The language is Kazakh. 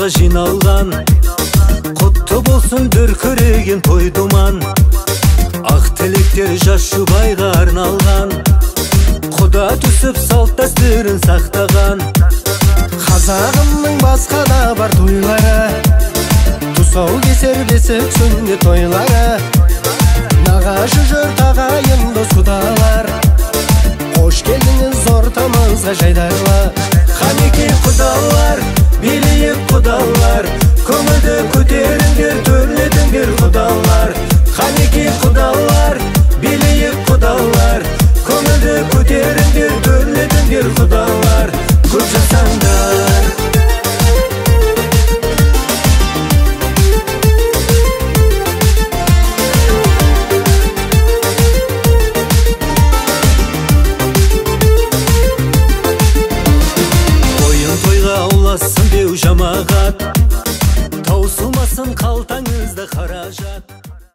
тамызга жиналган, кутту болсун дүркүреген той думан. Ак тилектер жаш жубайга арналган, Куда түсүп салт дәстүрүн сактаган. Казагымдын башка да бар тойлары, тусау кесер бесек сүннөт тойлары. Нагашы жөрт агайын дос кудалар, кош келдиңиз ортомузга жайдарла. Канеки кудалар, билейик кудалар, көңүлдү көтериңер, төрлетиңер кудалар.